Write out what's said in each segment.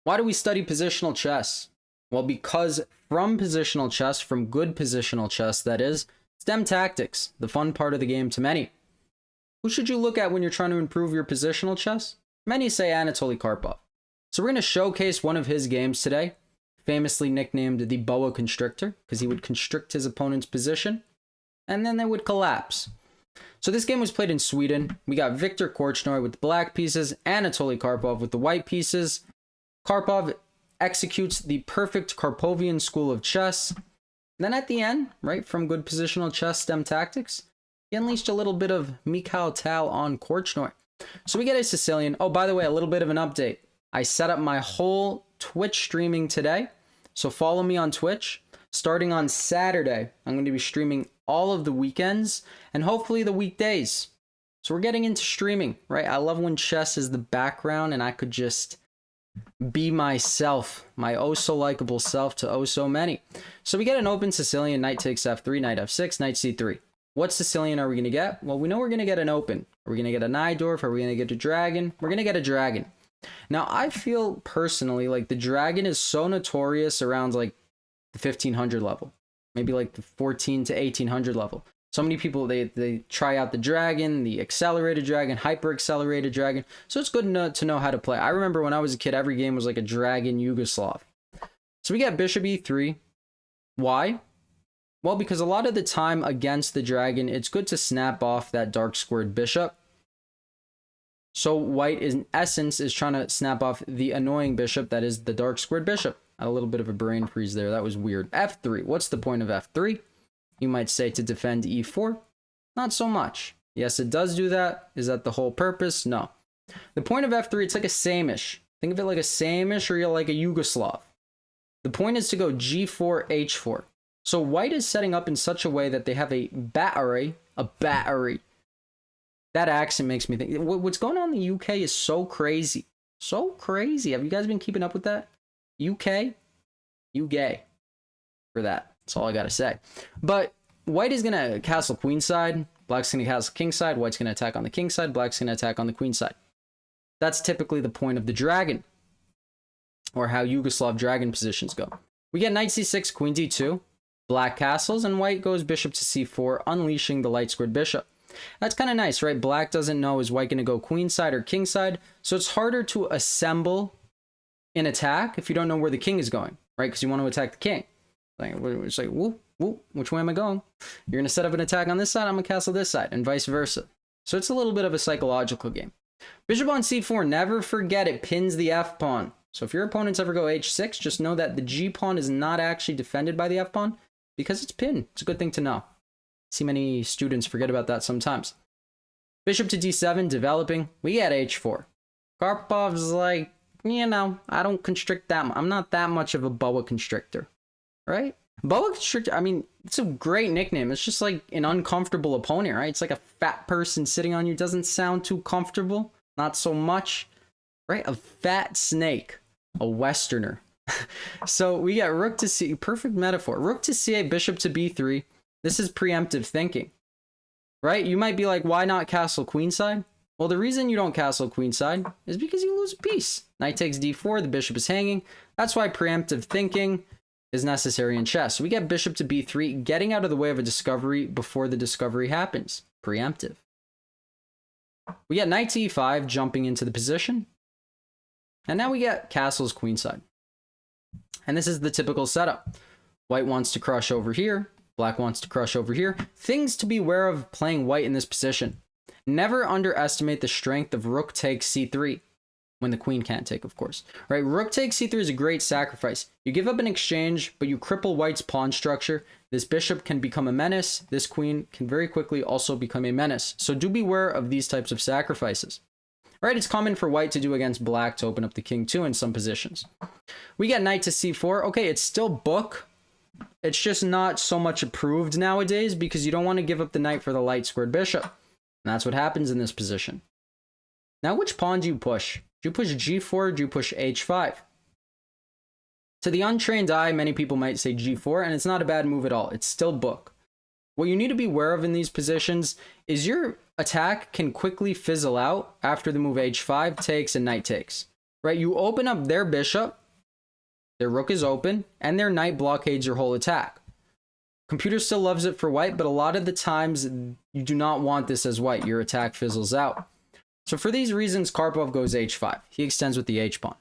Why do we study positional chess? Well, because from positional chess, from good positional chess, that is, stem tactics, the fun part of the game to many. Who should you look at when you're trying to improve your positional chess? Many say Anatoly Karpov. So we're going to showcase one of his games today, famously nicknamed the boa constrictor, because he would constrict his opponent's position, and then they would collapse. So this game was played in Sweden. We got Viktor Korchnoi with the black pieces, Anatoly Karpov with the white pieces. Karpov executes the perfect Karpovian school of chess. Then at the end, right, from good positional chess stem tactics, he unleashed a little bit of Mikhail Tal on Korchnoi. So we get a Sicilian. Oh, by the way, a little bit of an update. I set up my whole Twitch streaming today. So follow me on Twitch. Starting on Saturday, I'm going to be streaming all of the weekends and hopefully the weekdays. So we're getting into streaming, right? I love when chess is the background and I could just be myself, my oh so likable self to oh so many. So we get an open Sicilian, knight takes f3, knight f6, knight c3. What Sicilian are we going to get? Well, we know we're going to get an open. Are we going to get a Najdorf? Are we going to get a dragon? We're going to get a dragon. Now, I feel personally like the dragon is so notorious around like the 1500 level, maybe like the 14 to 1800 level. So many people, they try out the dragon, the accelerated dragon, hyper accelerated dragon. So it's good to know how to play. I remember when I was a kid, every game was like a dragon Yugoslav. So we got bishop e3. Why? Well, because a lot of the time against the dragon, it's good to snap off that dark squared bishop. So white, in essence, is trying to snap off the annoying bishop that is the dark squared bishop. I had a little bit of a brain freeze there. That was weird. f3. What's the point of f3? You might say to defend e4. Not so much. Yes, it does do that. Is that the whole purpose? No. The point of f3, it's like a Samish. Think of it like a Samish or you're like a Yugoslav. The point is to go g4, h4. So white is setting up in such a way that they have a battery. That accent makes me think. What's going on in the UK is so crazy. So crazy. Have you guys been keeping up with that? UK? You gay. For that. That's all I gotta say. But white is gonna castle queenside. Black's gonna castle kingside. White's gonna attack on the king side. Black's gonna attack on the queen side. That's typically the point of the dragon. Or how Yugoslav dragon positions go. We get knight c6, queen d2. Black castles, and white goes bishop to c4, unleashing the light squared bishop. That's kind of nice, right? Black doesn't know, is white going to go queenside or kingside? So it's harder to assemble an attack if you don't know where the king is going, right? Because you want to attack the king. Like, it's like, whoop, whoop, which way am I going? You're going to set up an attack on this side, I'm going to castle this side, and vice versa. So it's a little bit of a psychological game. Bishop on c4, never forget it pins the f-pawn. So if your opponents ever go h6, just know that the g-pawn is not actually defended by the f-pawn because it's pinned. It's a good thing to know. See many students forget about that sometimes. Bishop to d7, developing. We get h4. Karpov's like, you know, I don't constrict that much. I'm not that much of a boa constrictor, right? Boa constrictor, I mean, it's a great nickname. It's just like an uncomfortable opponent, right? It's like a fat person sitting on you. Doesn't sound too comfortable. Not so much, right? A fat snake, a Westerner. So we got rook to c, perfect metaphor. Rook to c8, bishop to b3. This is preemptive thinking, right? You might be like, why not castle queenside? Well, the reason you don't castle queenside is because you lose a piece. Knight takes d4, the bishop is hanging. That's why preemptive thinking is necessary in chess. So we get bishop to b3, getting out of the way of a discovery before the discovery happens. Preemptive. We get knight to e5, jumping into the position. And now we get castles queenside. And this is the typical setup. White wants to crush over here. Black wants to crush over here. Things to be aware of playing white in this position. Never underestimate the strength of rook takes c3. When the queen can't take, of course. Right? Rook takes c3 is a great sacrifice. You give up an exchange, but you cripple white's pawn structure. This bishop can become a menace. This queen can very quickly also become a menace. So do beware of these types of sacrifices. Right? It's common for white to do against black to open up the king too in some positions. We get knight to c4. Okay, it's still book. It's just not so much approved nowadays because you don't want to give up the knight for the light squared bishop. And that's what happens in this position. Now, which pawn do you push? Do you push g4 or do you push h5? To the untrained eye, many people might say g4, and it's not a bad move at all. It's still book. What you need to be aware of in these positions is your attack can quickly fizzle out after the move h5 takes and knight takes. right? You open up their bishop, their rook is open, and their knight blockades your whole attack. Computer still loves it for white, but a lot of the times you do not want this as white. Your attack fizzles out. So for these reasons, Karpov goes h5. He extends with the h-pawn.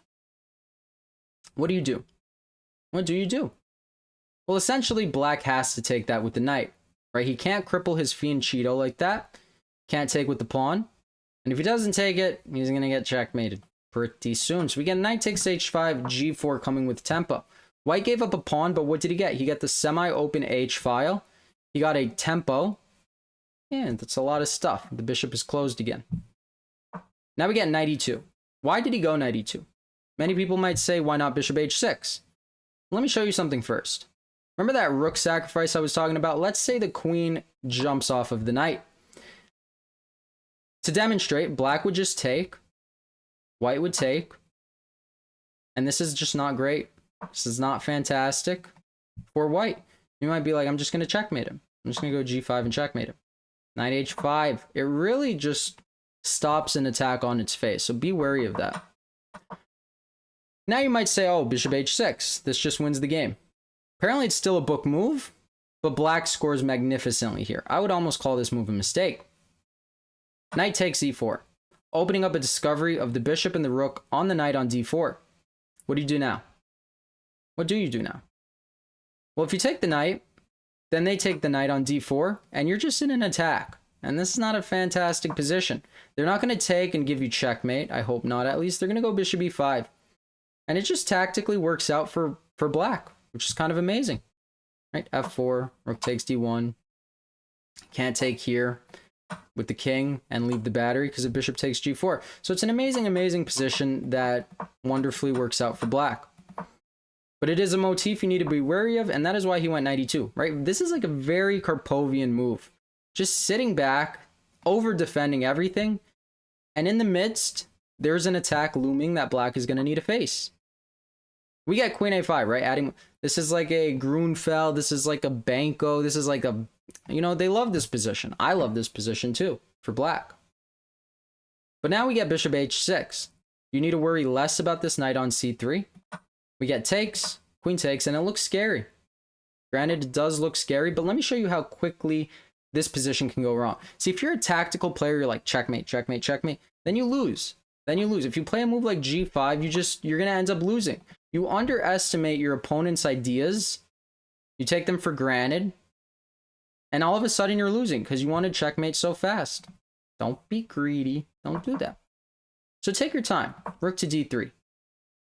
What do you do? What do you do? Well, essentially, black has to take that with the knight, right? He can't cripple his fianchetto like that. Can't take with the pawn. And if he doesn't take it, he's going to get checkmated pretty soon. So we get knight takes h5, g4 coming with tempo. White gave up a pawn, but what did he get? He got the semi-open h-file. He got a tempo. And that's a lot of stuff. The bishop is closed again. Now we get knight e2. Why did he go knight e2? Many people might say, why not bishop h6? Let me show you something first. Remember that rook sacrifice I was talking about? Let's say the queen jumps off of the knight. To demonstrate, black would just take, white would take, and this is just not great. This is not fantastic for white. You might be like, I'm just going to checkmate him. I'm just going to go g5 and checkmate him. Knight h5. It really just stops an attack on its face, so be wary of that. Now you might say, oh, bishop h6. This just wins the game. Apparently it's still a book move, but black scores magnificently here. I would almost call this move a mistake. Knight takes e4, opening up a discovery of the bishop and the rook on the knight on d4. What do you do now? What do you do now? Well, if you take the knight, then they take the knight on d4, and you're just in an attack. And this is not a fantastic position. They're not going to take and give you checkmate. I hope not. At least they're going to go bishop e5. And it just tactically works out for black, which is kind of amazing. Right? f4, rook takes d1. Can't take here with the king and leave the battery because the bishop takes g4. So it's an amazing, amazing position that wonderfully works out for black. But it is a motif you need to be wary of, and that is why he went knight e2, right? This is like a very Karpovian move. Just sitting back, over-defending everything, and in the midst, there's an attack looming that black is going to need to face. We get queen a5, right? Adding, this is like a Grunfeld, this is like a Banco, this is like a, you know, they love this position. I love this position too, for black. But now we get bishop h6. You need to worry less about this knight on c3. We get takes, queen takes, and it looks scary. Granted, it does look scary, but let me show you how quickly this position can go wrong. See, if you're a tactical player, you're like, checkmate, checkmate, checkmate, then you lose. Then you lose. If you play a move like g5, you're going to end up losing. You underestimate your opponent's ideas. You take them for granted. And all of a sudden you're losing because you want to checkmate so fast. Don't be greedy. Don't do that. So take your time. Rook to d3.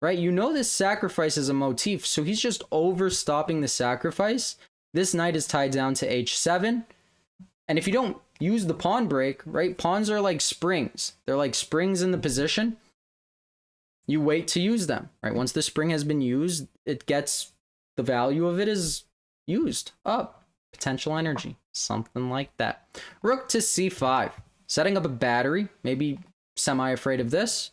Right? You know this sacrifice is a motif, so he's just overstopping the sacrifice. This knight is tied down to h7. And if you don't use the pawn break, right? Pawns are like springs. They're like springs in the position. You wait to use them, right? Once the spring has been used, it gets, the value of it is used up. Potential energy, something like that. Rook to c5, setting up a battery, maybe semi-afraid of this.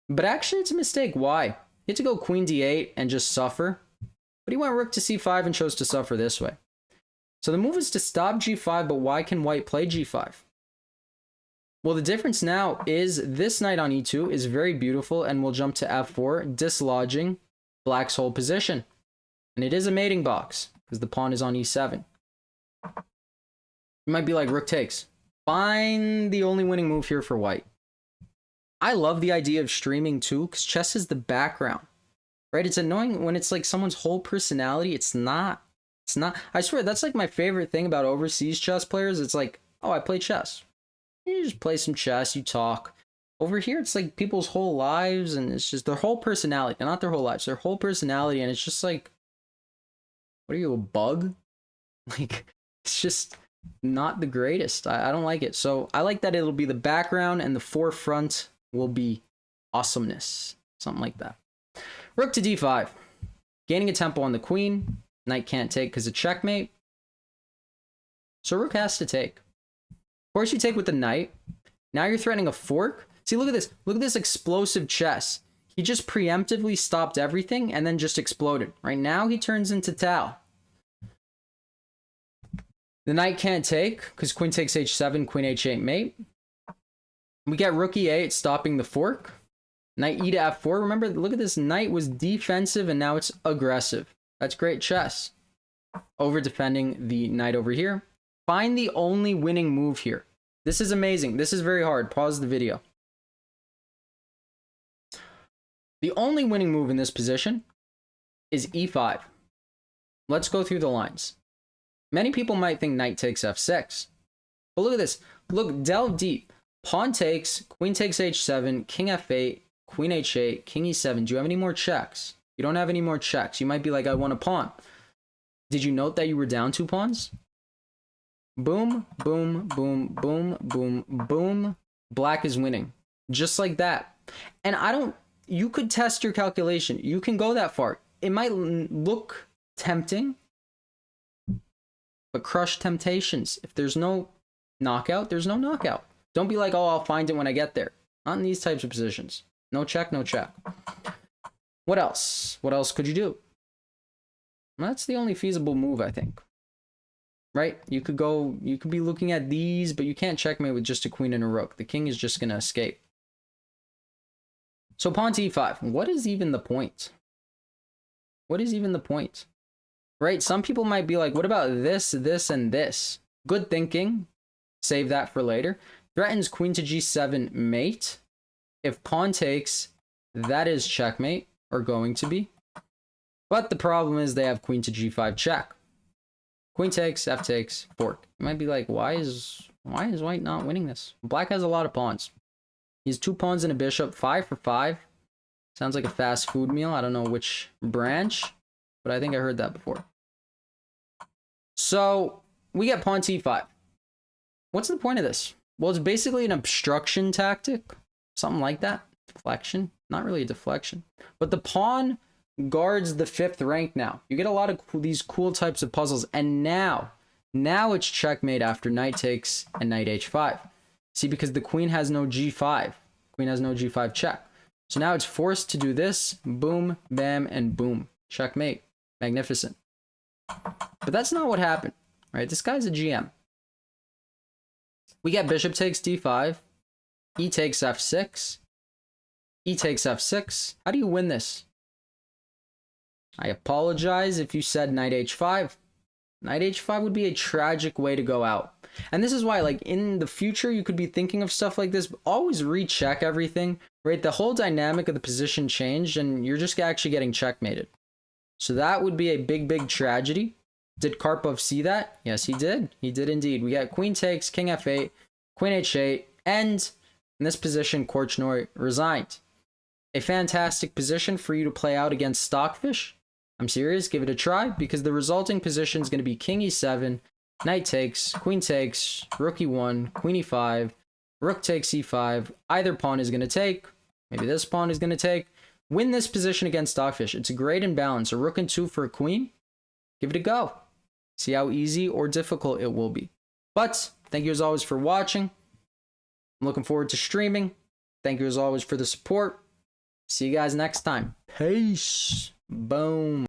But actually it's a mistake. Why? He had to go queen d8 and just suffer. But he went rook to c5 and chose to suffer this way. So the move is to stop g5, but why can white play g5? Well, the difference now is this knight on e2 is very beautiful and will jump to f4, dislodging black's whole position. And it is a mating box because the pawn is on e7. You might be like, rook takes. Find the only winning move here for white. I love the idea of streaming too because chess is the background, right? It's annoying when it's like someone's whole personality. It's not. I swear, that's like my favorite thing about overseas chess players. It's like, oh, I play chess. You just play some chess, you talk. Over here, it's like people's whole lives, and it's just their whole personality. Not their whole lives, their whole personality, and it's just like, what are you, a bug? Like, it's just not the greatest. I don't like it. So I like that it'll be the background, and the forefront will be awesomeness. Something like that. Rook to d5. Gaining a tempo on the queen. Knight can't take because of checkmate. So rook has to take. Of course, you take with the knight. Now you're threatening a fork. See, look at this. Look at this explosive chess. He just preemptively stopped everything and then just exploded. Right now, he turns into Tao. The knight can't take because queen takes h7, queen h8 mate. We get rook e8 stopping the fork. Knight e to f4. Remember, look at this. Knight was defensive and now it's aggressive. That's great chess. Over defending the knight over here. Find the only winning move here. This is amazing. This is very hard. Pause the video. The only winning move in this position is e5. Let's go through the lines. Many people might think knight takes f6. But look at this. Look, delve deep. Pawn takes, queen takes h7, king f8, queen h8, king e7. Do you have any more checks? You don't have any more checks. You might be like, I want a pawn. Did you note that you were down 2 pawns? Boom, boom, boom, boom, boom, boom. Black is winning. Just like that. And you could test your calculation. You can go that far. It might look tempting, but crush temptations. If there's no knockout, there's no knockout. Don't be like, oh, I'll find it when I get there. Not in these types of positions. No check, no check. What else? What else could you do? That's the only feasible move, I think. Right? You could be looking at these, but you can't checkmate with just a queen and a rook. The king is just going to escape. So pawn to e5. What is even the point? What is even the point? Right? Some people might be like, what about this, this, and this? Good thinking. Save that for later. Threatens queen to g7 mate. If pawn takes, that is checkmate, or going to be. But the problem is they have queen to g5 check. Queen takes, f takes, fork. You might be like, why is white not winning this? Black has a lot of pawns. He has 2 pawns and a bishop, 5 for 5. Sounds like a fast food meal. I don't know which branch, but I think I heard that before. So we get pawn to e5. What's the point of this? Well, it's basically an obstruction tactic. Something like that. Deflection. Not really a deflection. But the pawn guards the 5th rank now. You get a lot of these cool types of puzzles. And now it's checkmate after knight takes and knight h5. See, because the queen has no g5. Queen has no g5 check. So now it's forced to do this. Boom, bam, and boom. Checkmate. Magnificent. But that's not what happened. Right? This guy's a GM. We get bishop takes d5. E takes f6. E takes f6. How do you win this? I apologize if you said knight h5. Knight h5 would be a tragic way to go out. And this is why, like, in the future, you could be thinking of stuff like this, but always recheck everything, right? The whole dynamic of the position changed, and you're just actually getting checkmated. So that would be a big, big tragedy. Did Karpov see that? Yes, he did. He did indeed. We got queen takes, king f8, queen h8, and in this position, Korchnoi resigned. A fantastic position for you to play out against stockfish. I'm serious, give it a try, because the resulting position is going to be king e7, knight takes, queen takes, rook e1, queen e5, rook takes e5. Either pawn is going to take. Maybe this pawn is going to take. Win this position against stockfish. It's a great imbalance. A rook and 2 for a queen. Give it a go. See how easy or difficult it will be. But thank you as always for watching. I'm looking forward to streaming. Thank you as always for the support. See you guys next time. Peace. Boom.